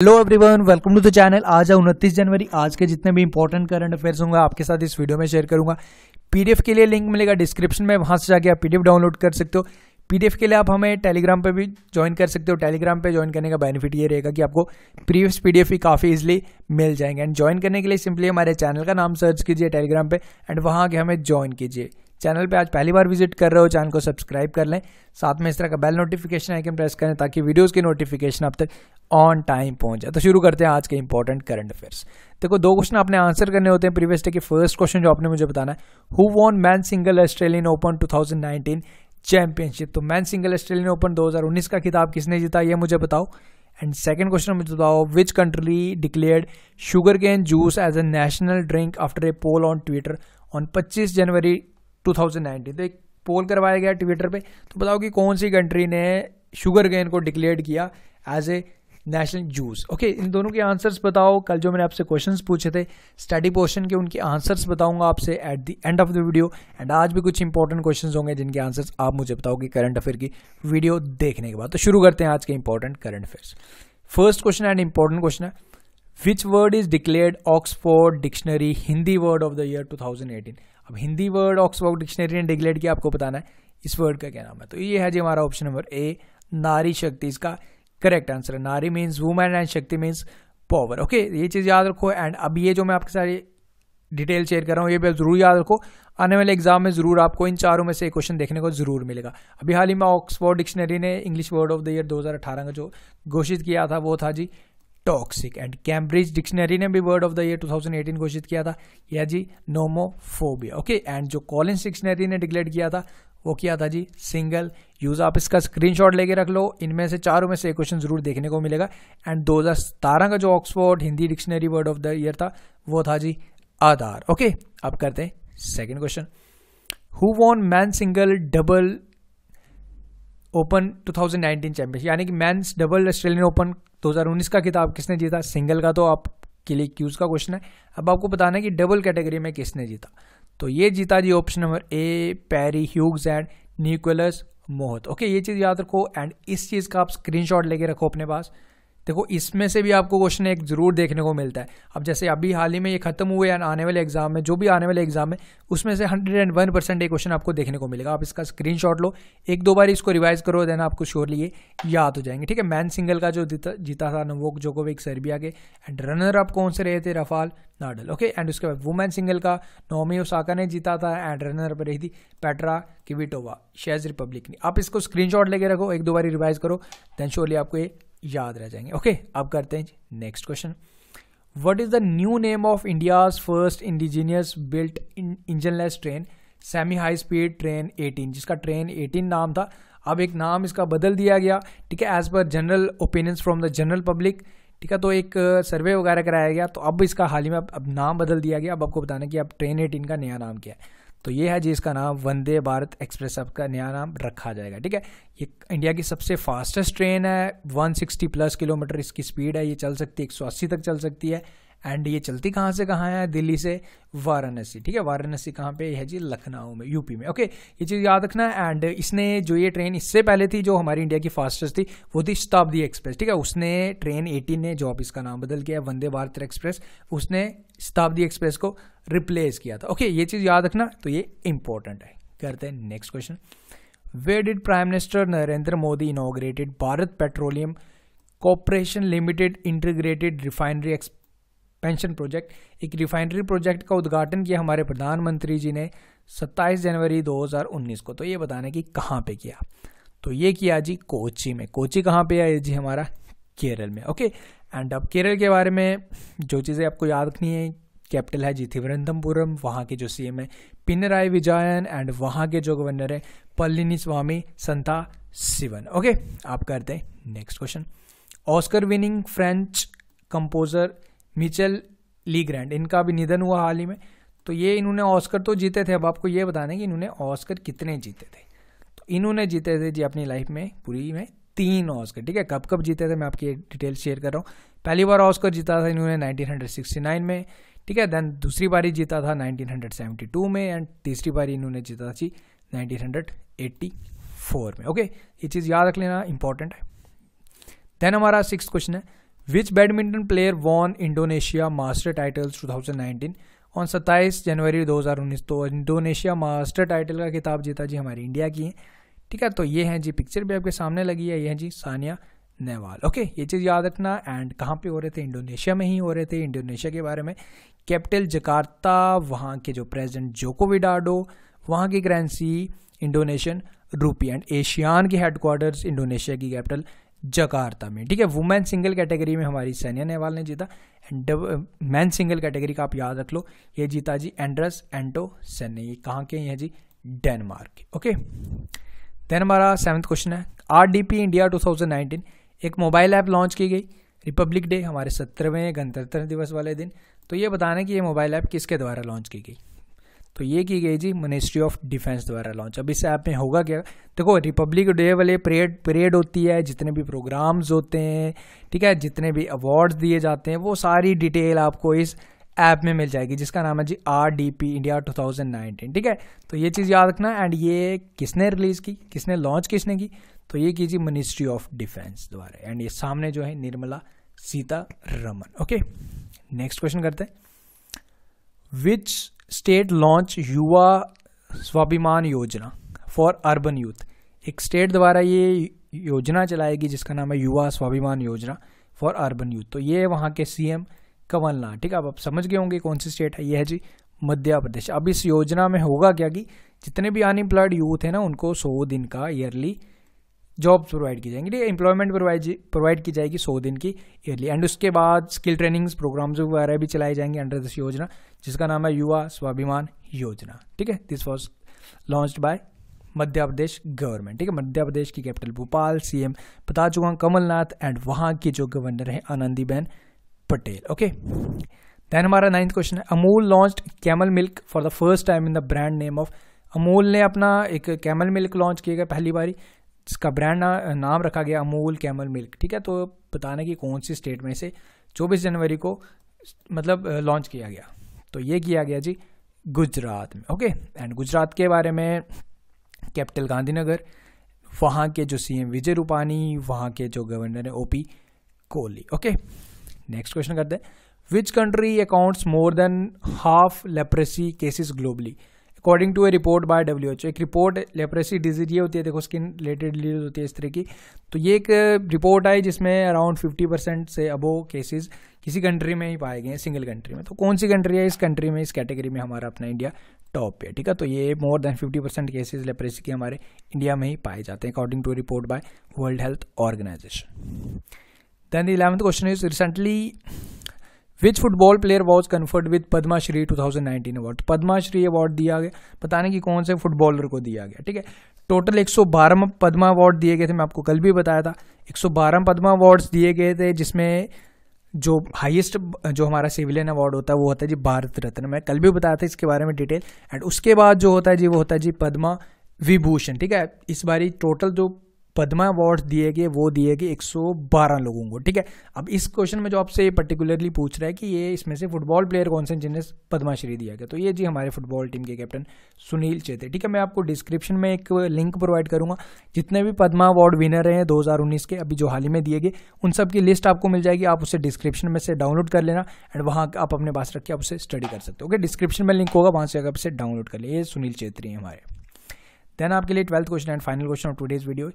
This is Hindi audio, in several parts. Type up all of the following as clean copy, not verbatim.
Hello everyone, welcome to the channel. आज है 29 जनवरी। आज के जितने भी इंपॉर्टेंट करंट अफेयर्स होंगे आपके साथ इस वीडियो में शेयर करूंगा। पीडीएफ के लिए लिंक मिलेगा डिस्क्रिप्शन में, वहां से जाके आप पीडीएफ डाउनलोड कर सकते हो। पीडीएफ के लिए आप हमें टेलीग्राम पे भी ज्वाइन कर सकते हो। टेलीग्राम पे ज्वाइन करने का बेनिफिट ये रहेगा कि आपको प्रीवियस पीडीएफ भी काफ़ी इजीली मिल जाएंगे। एंड ज्वाइन करने के लिए सिंपली हमारे चैनल का नाम सर्च कीजिए टेलीग्राम पे एंड वहाँ आके हमें ज्वाइन कीजिए। चैनल पे आज पहली बार विजिट कर रहे हो, चैनल को सब्सक्राइब कर लें, साथ में इस तरह का बेल नोटिफिकेशन आइकन प्रेस करें ताकि वीडियोस की नोटिफिकेशन आप तक ऑन टाइम पहुंच जाए। तो शुरू करते हैं आज के इंपॉर्टेंट करंट अफेयर्स। देखो, दो क्वेश्चन आपने आंसर करने होते हैं प्रीवियस डे के। फर्स्ट क्वेश्चन जो आपने मुझे बताना है, who won man single Australian open 2019 championship. तो मैन सिंगल ऑस्ट्रेलियन ओपन 2019 का खिताब किसने जीता, ये मुझे बताओ। एंड सेकंड क्वेश्चन मुझे बताओ, which country declared sugar cane juice as a national drink after a poll on Twitter on 25 January 2019। तो एक पोल करवाया गया ट्विटर पे, तो बताओ कि कौन सी कंट्री ने शुगर केन को डिक्लेयर किया as a national juice. Okay, इन दोनों के आंसर्स बताओ। कल जो मैंने आपसे क्वेश्चंस पूछे थे स्टडी पोर्शन के, उनके आंसर्स बताऊंगा आपसे at the end of the video. And आज भी कुछ इंपॉर्टेंट क्वेश्चंस होंगे जिनके आंसर्स आप मुझे बताओगे करंट अफेयर की वीडियो देखने के बाद। तो शुरू करते हैं आज के important current affairs. First question and important question है, which word is declared Oxford dictionary Hindi word of the year 2018। अब हिंदी वर्ड ऑक्सफोर्ड डिक्शनरी ने डिक्लेयर किया, आपको बताना है इस वर्ड का क्या नाम है। तो ये है जी हमारा ऑप्शन नंबर ए, नारी शक्ति। इसका करेक्ट आंसर है। नारी मीन्स वुमेन एंड शक्ति मीन्स पावर। ओके, ये चीज याद रखो। एंड अब ये जो मैं आपके साथ डिटेल शेयर कर रहा हूँ ये भी जरूर याद रखो। आने वाले एग्जाम में जरूर आपको इन चारों में से एक क्वेश्चन देखने को जरूर मिलेगा। अभी हाल ही में ऑक्सफोर्ड डिक्शनरी ने English word of the year 2018 का जो घोषित किया था वो था जी टॉक्सिक। एंड कैम्ब्रिज डिक्शनरी ने भी वर्ड ऑफ द ईयर 2018 घोषित किया था, यह जी नोमोफोबिया। ओके, एंड जो कॉलिंस डिक्शनरी ने डिक्लेयर किया था वो किया था जी सिंगल यूज। आप इसका स्क्रीनशॉट लेके रख लो, इनमें से चारों में से एक क्वेश्चन जरूर देखने को मिलेगा। एंड 2017 का जो Oxford Hindi dictionary word of the year था वो था जी आधार। ओके, अब करते हैं second question, who won man single double open 2019 championship, यानी कि मैंस डबल ऑस्ट्रेलियन ओपन 2019 का खिताब किसने जीता। सिंगल का तो आपके लिए क्यूज का क्वेश्चन है, अब आपको बताना है कि डबल कैटेगरी में किसने जीता। तो ये जीता जी option number A, Perry Hughes and Nicholas मोहत। ओके, ये चीज याद रखो एंड इस चीज का आप स्क्रीनशॉट लेके रखो अपने पास। देखो, इसमें से भी आपको क्वेश्चन एक जरूर देखने को मिलता है। अब जैसे अभी हाल ही में ये खत्म हुए एंड आने वाले एग्जाम में, जो भी आने वाले एग्जाम में उसमें से 101% एक क्वेश्चन आपको देखने को मिलेगा। आप इसका स्क्रीनशॉट लो, एक दो बार इसको रिवाइज करो, देन आपको श्योरली ये याद हो जाएंगे। ठीक है, मैन सिंगल का जो जीता था नोवाक जोकोविक सर्बिया के, एंड रनर अप कौन से रहे थे, राफेल नाडल। ओके, एंड उसके बाद वुमेन सिंगल का नाओमी ओसाका ने जीता था एंड रनर अप रही थी पेट्रा क्विटोवा, चेक रिपब्लिक ने। आप इसको स्क्रीनशॉट लेके रखो, एक दो बार रिवाइज करो, देन श्योरली आपको ये याद रह जाएंगे। ओके, अब करते हैं next question, what is the new name of India's first indigenous built engineless train semi high speed train 18, जिसका ट्रेन 18 नाम था। अब एक नाम इसका बदल दिया गया, ठीक है, as per general opinions from the general public. ठीक है, तो एक सर्वे वगैरह कराया गया, तो अब इसका हाल ही में अब नाम बदल दिया गया। अब आपको बताना है कि अब ट्रेन 18 का नया नाम क्या है। तो ये है जी इसका नाम वंदे भारत एक्सप्रेस, आपका नया नाम रखा जाएगा। ठीक है, ये इंडिया की सबसे फास्टेस्ट ट्रेन है, 160+ किलोमीटर इसकी स्पीड है। ये चल सकती है 180 तक चल सकती है। एंड ये चलती कहाँ से कहाँ है, दिल्ली से वाराणसी। ठीक है, वाराणसी कहाँ पे है जी, लखनऊ में, यूपी में। ओके, ये चीज़ याद रखना है। एंड इसने जो ये ट्रेन इससे पहले थी जो हमारी इंडिया की फास्टेस्ट थी वो थी शताब्दी एक्सप्रेस। ठीक है, उसने ट्रेन 18 ने, जो आप इसका नाम बदल किया वंदे भारत एक्सप्रेस, उसने शताब्दी एक्सप्रेस को रिप्लेस किया था। ओके, ये चीज़ याद रखना, तो ये इंपॉर्टेंट है। करते हैं next question, where did prime minister Narendra Modi inaugurated Bharat Petroleum Corporation Limited integrated refinery expansion project. एक रिफाइनरी प्रोजेक्ट का उद्घाटन किया हमारे प्रधानमंत्री जी ने 27 जनवरी 2019 को। तो ये बताने कि कहाँ पे किया, तो ये किया जी कोची में। कोची कहाँ पे है जी, हमारा केरल में। ओके, एंड अब केरल के बारे में जो चीज़ें आपको याद रखनी है, कैपिटल है जी तिरुवनंतपुरम, वहाँ के जो सीएम है पिनराई विजयन, एंड वहाँ के जो गवर्नर है पळनिस्वामी संता शिवन। ओके, आप करते हैं next question, Oscar winning French composer Michel Legrand, इनका भी निधन हुआ हाल ही में। तो ये इन्होंने ऑस्कर तो जीते थे, अब आपको ये बताना है कि इन्होंने ऑस्कर कितने जीते थे। तो इन्होंने जीते थे जी अपनी लाइफ में पूरी में 3 ऑस्कर। ठीक है, कब कब जीते थे मैं आपकी डिटेल शेयर कर रहा हूँ। पहली बार ऑस्कर जीता था इन्होंने 1969 में। ठीक है, देन दूसरी बारी जीता था 1972 में, एंड तीसरी बारी इन्होंने जीता था जी 1984 में। ओके, ये चीज़ याद रख लेना, इंपॉर्टेंट है। देन हमारा 6th क्वेश्चन है, which badminton player won Indonesia master titles 2019 on 27 January 2019। तो इंडोनेशिया मास्टर टाइटल का खिताब जीता जी हमारी इंडिया की है, ठीक है। तो ये है जी, पिक्चर भी आपके सामने लगी है, ये है जी सानिया नेहवाल। ओके, ये चीज़ याद रखना। एंड कहाँ पे हो रहे थे? इंडोनेशिया में ही हो रहे थे। इंडोनेशिया के बारे में, कैपिटल जकार्ता, वहाँ के जो प्रेसिडेंट जोको विडोडो, वहाँ की करेंसी इंडोनेशियन रूपी, एंड एशियान की हेडक्वार्टर्स इंडोनेशिया की कैपिटल जकार्ता में, ठीक है। वुमेन सिंगल कैटेगरी में हमारी सानिया नेहवाल ने जीता, एंड मैन सिंगल कैटेगरी का आप याद रख लो, ये जीता जी एंड्रस एंटोसन ने। ये कहाँ के हैं जी? डेनमार्क के। ओके, देन हमारा 7th क्वेश्चन है, RDP इंडिया 2019 एक मोबाइल ऐप लॉन्च की गई रिपब्लिक डे, हमारे 17वें गणतंत्र दिवस वाले दिन। तो ये बताना कि ये मोबाइल ऐप किसके द्वारा लॉन्च की गई? तो ये की गई जी मिनिस्ट्री ऑफ डिफेंस द्वारा लॉन्च। अब इस ऐप में होगा क्या? देखो, रिपब्लिक डे वाले परेड होती है, जितने भी प्रोग्राम्स होते हैं, ठीक है, जितने भी अवार्ड्स दिए जाते हैं, वो सारी डिटेल आपको इस ऐप में मिल जाएगी, जिसका नाम है जी RDP इंडिया 2019, ठीक है। तो ये चीज़ याद रखना। एंड ये किसने रिलीज़ की, किसने लॉन्च किसने की? तो ये की जी मिनिस्ट्री ऑफ डिफेंस द्वारा। एंड ये सामने जो है Nirmala Sitharaman. Okay, next question करते हैं, विच स्टेट लॉन्च युवा स्वाभिमान योजना फॉर अर्बन यूथ? एक स्टेट द्वारा ये योजना चलाएगी जिसका नाम है युवा स्वाभिमान योजना फॉर अर्बन यूथ। तो ये वहाँ के CM कमलनाथ, ठीक है। अब आप समझ गए होंगे कौन सी स्टेट है, ये है जी मध्य प्रदेश। अब इस योजना में होगा क्या कि जितने भी अनएम्प्लॉयड यूथ है ना, उनको 100 दिन का ईयरली जॉब्स प्रोवाइड की जाएंगी, ठीक है, एम्प्लॉयमेंट प्रोवाइड की जाएगी 100 दिन की ईयरली। एंड उसके बाद स्किल ट्रेनिंग्स प्रोग्राम्स वगैरह भी चलाई जाएंगे अंडर दिस योजना, जिसका नाम है युवा स्वाभिमान योजना, ठीक है। This was launched by Madhya Pradesh government, ठीक है। मध्य प्रदेश की कैपिटल भोपाल, CM बता चुका कमलनाथ, एंड वहाँ की जो गवर्नर है आनंदीबेन पटेल। ओके, देन हमारा 9th क्वेश्चन है, Amul launched camel milk for the first time in the brand name of. Amul ने अपना एक कैमल मिल्क लॉन्च किया गया पहली बारी, जिसका ब्रांड नाम रखा गया अमूल कैमल मिल्क, ठीक है। तो बताना कि कौन सी स्टेट में से 24 जनवरी को मतलब लॉन्च किया गया? तो ये किया गया जी गुजरात में। ओके, एंड गुजरात के बारे में कैपिटल गांधीनगर, वहाँ के जो CM विजय रूपानी, वहाँ के जो गवर्नर है OP Kohli. Okay, next question करते हैं, which country accounts more than half leprosy cases globally according to a report by WHO। एक रिपोर्ट, लेप्रेसी डिजीज ये होती है, देखो स्किन रिलेटेड डिजीज होती है इस तरह की। तो ये एक रिपोर्ट आई जिसमें अराउंड 50% से अबो केसेस किसी कंट्री में ही पाए गए हैं, सिंगल कंट्री में। तो कौन सी कंट्री है? इस कंट्री में, इस कैटेगरी में हमारा अपना इंडिया टॉप पे है, ठीक है। तो ये मोर देन 50% केसेस लेप्रेसी के हमारे इंडिया में ही पाए जाते हैं according to report by World Health Organization. Then the 11th question is, recently which football player was conferred with Padma Shri 2019 award? Padma Shri award दिया गया, बताने की कौन से फुटबॉलर को दिया गया, ठीक है। टोटल 112 पद्मा अवार्ड दिए गए थे, मैं आपको कल भी बताया था। 112 पद्मा अवार्ड्स दिए गए थे, जिसमें जो हाईएस्ट जो हमारा सिविलियन अवार्ड होता है वो होता है जी भारत रत्न, मैं कल भी बताया था इसके बारे में डिटेल। एंड उसके बाद जो होता है जी वो होता है जी पद्मा विभूषण, ठीक है। इस बारी टोटल जो पद्मा अवार्ड दिए गए वो दिए गए 112 लोगों को, ठीक है। अब इस क्वेश्चन में जो आपसे पर्टिकुलरली पूछ रहा है कि ये इसमें से फुटबॉल प्लेयर कौन से जिन्हें पद्माश्री दिया गया, तो ये जी हमारे फुटबॉल टीम के कैप्टन सुनील चेत्री, ठीक है। मैं आपको डिस्क्रिप्शन में एक लिंक प्रोवाइड करूंगा, जितने भी पद्मा अवार्ड विनर हैं 2019 के, अभी जो हाल ही में दिए गए, उन सब की लिस्ट आपको मिल जाएगी। आप उसे डिस्क्रिप्शन में से डाउनलोड कर लेना, एंड वहाँ आप अपने पास रख के आप उसे स्टडी कर सकते हो। ओके, डिस्क्रिप्शन में लिंक होगा, वहाँ से आप उसे डाउनलोड कर ले। ये सुनील चेत्री हैं हमारे। देन आपके लिए 12th question and final question of today's video,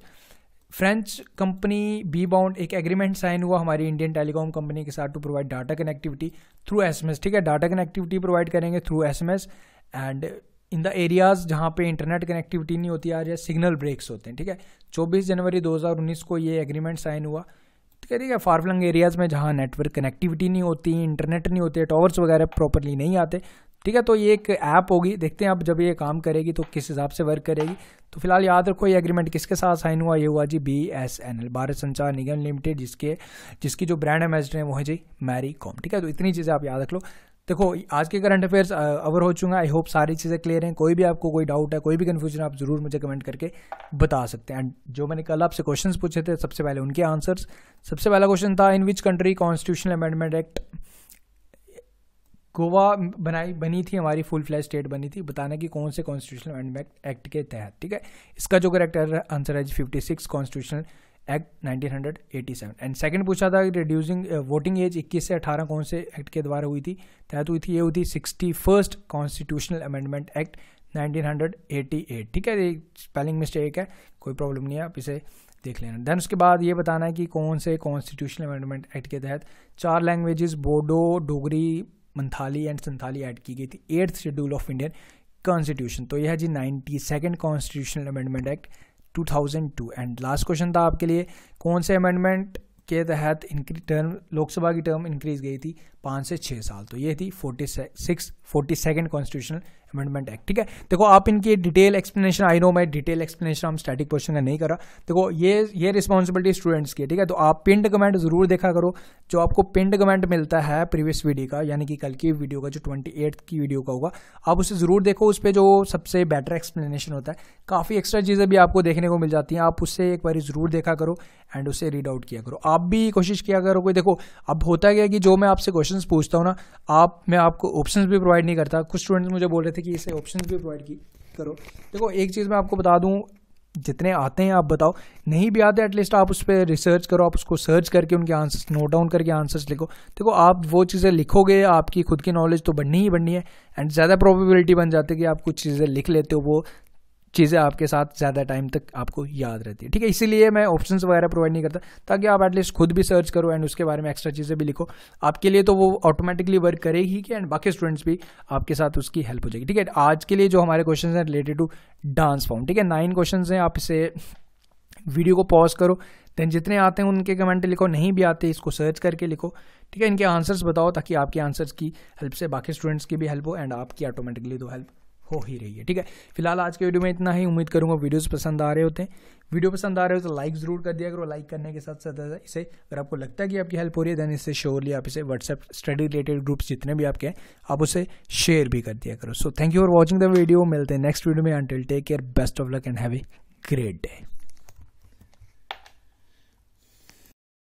French company बी बाउंड एक एग्रीमेंट साइन हुआ हमारी इंडियन टेलीकॉम कंपनी के साथ to provide data connectivity through SMS, ठीक है। डाटा कनेक्टिविटी प्रोवाइड करेंगे through SMS and in the areas जहाँ पे इंटरनेट कनेक्टिविटी नहीं होती है या सिग्नल ब्रेक्स होते हैं, ठीक है। 24 जनवरी 2019 को ये एग्रीमेंट साइन हुआ, ठीक है। फार फ्लंग एरियाज में जहाँ नेटवर्क कनेक्टिविटी नहीं होती, इंटरनेट नहीं होते, टावर्स वगैरह प्रॉपरली नहीं आते, ठीक है। तो ये एक ऐप होगी, देखते हैं अब जब ये काम करेगी तो किस हिसाब से वर्क करेगी। तो फिलहाल याद रखो ये एग्रीमेंट किसके साथ साइन हुआ, ये हुआ जी BSNL, भारत संचार निगम लिमिटेड, जिसकी जो ब्रांड एम्बेसडर है वो है जी मैरी कॉम, ठीक है। तो इतनी चीज़ें आप याद रख लो। देखो आज के करंट अफेयर्स अवर हो चुका है, आई होप सारी चीज़ें क्लियर हैं। कोई भी आपको कोई डाउट है, कोई भी कन्फ्यूजन, आप जरूर मुझे कमेंट करके बता सकते हैं। एंड जो मैंने कल आपसे क्वेश्चंस पूछे थे, सबसे पहले उनके आंसर्स। सबसे पहला क्वेश्चन था, in which country constitutional amendment act, Goa बनी थी हमारी, फुल फ्लैश स्टेट बनी थी, बताना कि कौन से कॉन्स्टिट्यूशनल अमेंडमेंट एक्ट के तहत, ठीक है। इसका जो करेक्ट आंसर है जी 56 कॉन्स्टिट्यूशनल एक्ट 1987। एंड सेकंड पूछा था रिड्यूसिंग वोटिंग एज 21 से 18 कौन से एक्ट के द्वारा हुई थी, तहत हुई थी, ये हुई थी 61st कॉन्स्टिट्यूशनल अमेंडमेंट एक्ट 1988। ठीक है, ये स्पेलिंग मिस्टेक है, कोई प्रॉब्लम नहीं है, आप इसे देख लेना। देन उसके बाद ये बताना है कि कौन से कॉन्स्टिट्यूशनल अमेंडमेंट एक्ट के तहत 4 languages Bodo, Dogri, Maithili and Santhali add की गई थी 8th schedule of Indian constitution. तो यह है जी 92nd constitutional amendment act 2002। And last question था आपके लिए, कौन से अमेंडमेंट के तहत टर्म लोकसभा की टर्म इंक्रीज गई थी 5 से 6 साल। तो ये थी 42nd कॉन्स्टिट्यूशनल अमेंडमेंट एक्ट। ठीक है, देखो आप इनकी डिटेल एक्सप्लेनेशन, आई नो मैं डिटेल एक्सप्लेनेशन हम स्टैटिक क्वेश्चन का नहीं करा, देखो ये रिस्पॉन्सिबिलिटी स्टूडेंट्स की है। ठीक है, तो आप पिंड कमेंट जरूर देखा करो, जो आपको पिंड कमेंट मिलता है प्रीवियस वीडियो का, यानी कि कल की वीडियो का जो 28th की वीडियो का होगा, आप उसे जरूर देखो, उस पर जो सबसे बेटर एक्सप्लेनेशन होता है, काफ़ी एक्स्ट्रा चीज़ें भी आपको देखने को मिल जाती हैं, आप उससे एक बार जरूर देखा करो एंड उसे रीड आउट किया करो। आप भी कोशिश किया करो, कोई देखो अब होता है कि जो मैं आपसे क्वेश्चंस पूछता हूँ ना, मैं आपको ऑप्शंस भी प्रोवाइड नहीं करता। कुछ स्टूडेंट्स मुझे बोल रहे थे कि इसे ऑप्शंस भी प्रोवाइड करो। देखो एक चीज़ मैं आपको बता दूं, जितने आते हैं आप बताओ, नहीं भी आते एटलीस्ट आप उस पर रिसर्च करो, आप उसको सर्च करके उनके आंसर्स नोट डाउन करके आंसर्स लिखो। देखो आप वो चीज़ें लिखोगे, आपकी खुद की नॉलेज तो बढ़नी ही बढ़नी है एंड ज़्यादा प्रोबेबिलिटी बन जाती है कि आप कुछ चीज़ें लिख लेते हो, वो चीज़ें आपके साथ ज़्यादा टाइम तक आपको याद रहती है। ठीक है, इसीलिए मैं ऑप्शंस वगैरह प्रोवाइड नहीं करता, ताकि आप एटलीस्ट खुद भी सर्च करो एंड उसके बारे में एक्स्ट्रा चीज़ें भी लिखो। आपके लिए तो वो ऑटोमेटिकली वर्क करेगी कि एंड बाकी स्टूडेंट्स भी आपके साथ उसकी हेल्प हो जाएगी। ठीक है, आज के लिए जो हमारे क्वेश्चन हैं रिलेटेड टू डांस फॉर्म, ठीक है 9 क्वेश्चन हैं, आप इसे वीडियो को पॉज करो, देन जितने आते हैं उनके कमेंट लिखो, नहीं भी आते इसको सर्च करके लिखो। ठीक है, इनके आंसर्स बताओ, ताकि आपके आंसर्स की हेल्प से बाकी स्टूडेंट्स की भी हेल्प हो एंड आपकी ऑटोमेटिकली तो हेल्प हो ही रही है। ठीक है, फिलहाल आज के वीडियो में इतना ही। उम्मीद करूंगा वीडियोस पसंद आ रहे होते हैं। वीडियो पसंद आ रहे हो तो लाइक जरूर कर दिया करो। लाइक करने के साथ साथ इसे, अगर आपको लगता है कि आपकी हेल्प हो रही है, देन इससे श्योरली आप इसे व्हाट्सएप स्टडी रिलेटेड ग्रुप्स जितने भी आपके हैं, आप उसे शेयर भी कर दिया करो। So thank you for watching the video. मिलते हैं नेक्स्ट वीडियो में। Until take care, best of luck and have a great day.